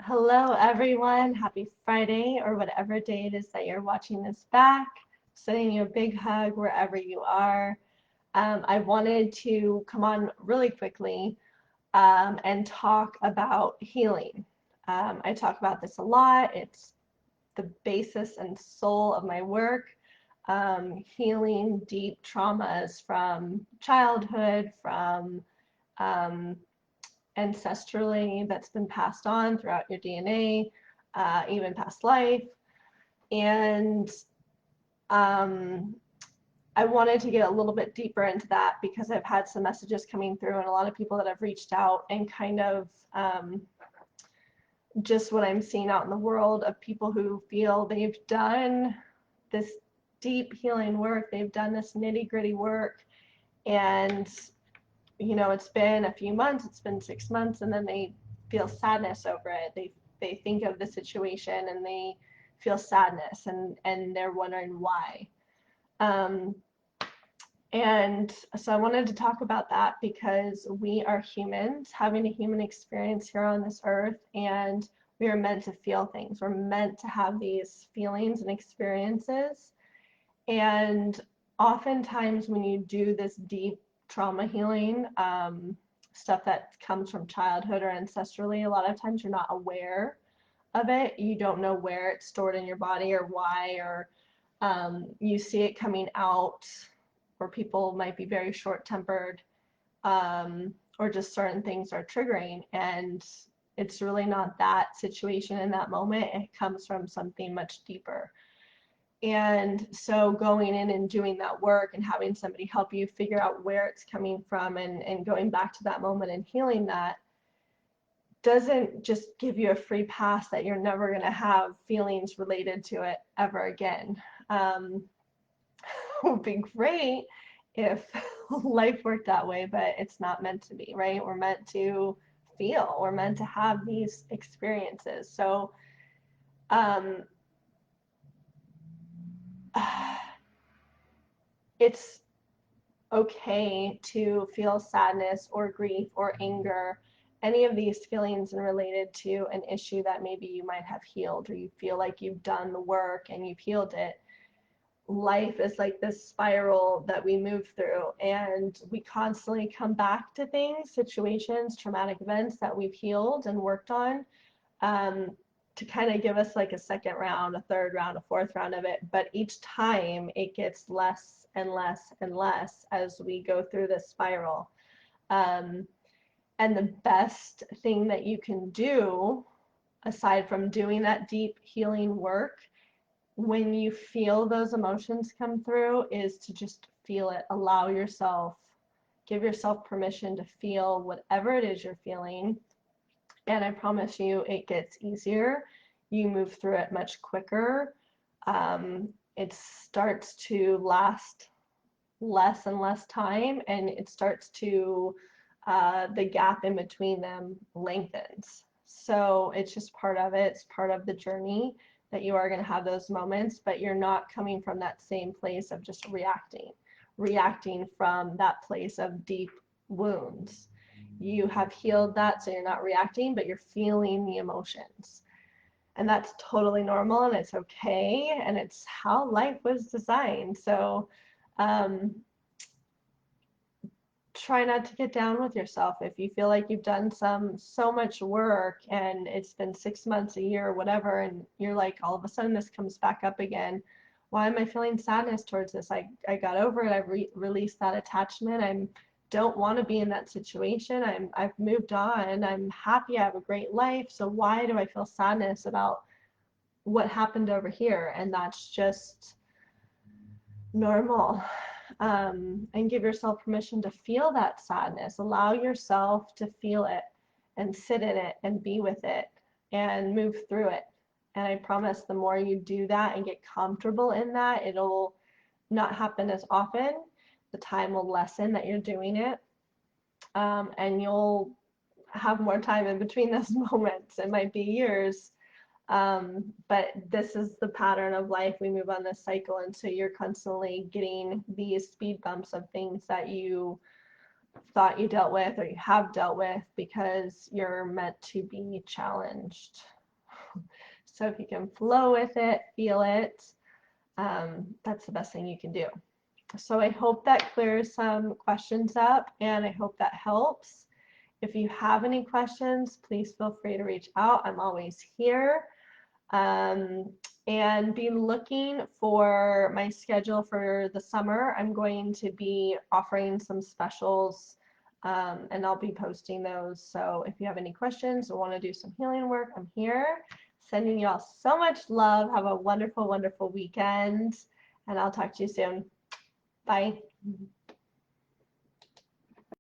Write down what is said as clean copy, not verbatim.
Hello, everyone. Happy Friday, or whatever day it is that you're watching this back. Sending you a big hug wherever you are. I wanted to come on really quickly and talk about healing. I talk about this a lot. It's the basis and soul of my work. Healing deep traumas from childhood, from um, ancestrally that's been passed on throughout your DNA, even past life. And um, I wanted to get a little bit deeper into that because I've had some messages coming through and a lot of people that have reached out and kind of just what I'm seeing out in the world of people who feel they've done this deep healing work, they've done this nitty gritty work, and it's been a few months, it's been 6 months, and then they feel sadness over it. They think of the situation and they feel sadness, and they're wondering why. And so I wanted to talk about that because we are humans having a human experience here on this earth, and we are meant to feel things. We're meant to have these feelings and experiences. And oftentimes when you do this deep trauma healing, stuff that comes from childhood or ancestrally, a lot of times you're not aware of it. You don't know where it's stored in your body or why, or you see it coming out, or people might be very short-tempered, or just certain things are triggering, and it's really not that situation in that moment. It comes from something much deeper. And so going in and doing that work and having somebody help you figure out where it's coming from, and going back to that moment and healing that doesn't just give you a free pass that you're never going to have feelings related to it ever again. It would be great if life worked that way, but it's not meant to be, right? We're meant to feel, we're meant to have these experiences. So it's okay to feel sadness or grief or anger, any of these feelings and related to an issue that maybe you might have healed, or you feel like you've done the work and you've healed it. Life is like this spiral that we move through, and we constantly come back to things, situations, traumatic events that we've healed and worked on, um, to kind of give us like a second round, a third round, a fourth round of it. But each time it gets less and less and less as we go through this spiral. Um, and the best thing that you can do, aside from doing that deep healing work, when you feel those emotions come through, is to just feel it. Allow yourself, give yourself permission to feel whatever it is you're feeling. And I promise you, it gets easier. You move through it much quicker. It starts to last less and less time, and it starts to, the gap in between them lengthens. So it's just part of it. It's part of the journey that you are going to have those moments, but you're not coming from that same place of just reacting from that place of deep wounds. You have healed that, so you're not reacting, but you're feeling the emotions. And that's totally normal, and it's okay, and it's how life was designed. So um, try not to get down with yourself. If you feel like you've done so much work and it's been 6 months, a year, whatever, and you're like, all of a sudden this comes back up again. Why am I feeling sadness towards this? I got over it. I've released that attachment. I don't want to be in that situation. I've moved on. I'm happy. I have a great life. So why do I feel sadness about what happened over here? And that's just normal. And give yourself permission to feel that sadness. Allow yourself to feel it and sit in it and be with it and move through it. And I promise the more you do that and get comfortable in that, it'll not happen as often. The time will lessen that you're doing it. And you'll have more time in between those moments. It might be years, but this is the pattern of life. We move on this cycle, and so you're constantly getting these speed bumps of things that you thought you dealt with or you have dealt with because you're meant to be challenged. So if you can flow with it, feel it, that's the best thing you can do. So I hope that clears some questions up, and I hope that helps. If you have any questions, please feel free to reach out. I'm always here. And be looking for my schedule for the summer. I'm going to be offering some specials, and I'll be posting those. So if you have any questions or want to do some healing work, I'm here. Sending you all so much love. Have a wonderful, wonderful weekend, and I'll talk to you soon. Bye.